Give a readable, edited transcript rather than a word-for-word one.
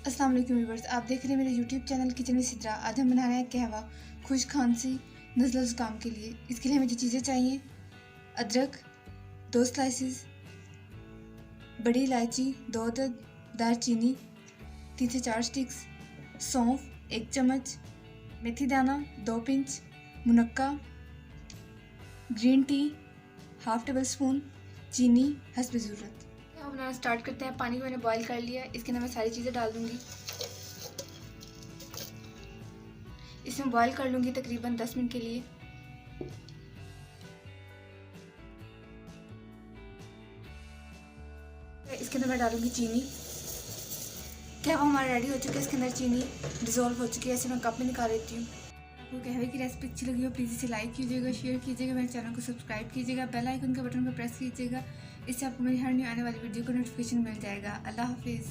अस्सलाम वालेकुम व्यूअर्स, आप देख रहे हैं मेरे YouTube channel kitchen with Sidra. आज हम बना रहे हैं कहवा खुश खांसी नज़ला ज़ुकाम के लिए। इसके लिए हमें जो चीज़ें चाहिए: अदरक 2 स्लाइसिस, बड़ी इलायची 2 अदद, दालचीनी 3 से 4 स्टिक्स, सौंफ 1 चम्मच, मेथी दाना 2 पिंच, मुनक्का, green tea half table spoon, चीनी हस्ब ज़रूरत। अब बनाना स्टार्ट करते हैं। पानी को मैंने बॉईल कर लिया है, इसके अंदर मैं सारी चीज़ें डाल दूंगी। इसमें बॉईल कर लूंगी तकरीबन 10 मिनट के लिए। इसके अंदर मैं डालूंगी चीनी। कहवा हमारा रेडी हो चुका है, इसके अंदर चीनी डिज़ोल्व हो चुकी है। ऐसे मैं कप में निकाल लेती हूँ। आपको कहवे की रेसिपी अच्छी लगी हो प्लीज़ इसे लाइक कीजिएगा, शेयर कीजिएगा, मेरे चैनल को सब्सक्राइब कीजिएगा, बेल आइकन के बटन पर प्रेस कीजिएगा। इससे आपको मेरी हर न्यू आने वाली वीडियो का नोटिफिकेशन मिल जाएगा। अल्लाह हाफिज़।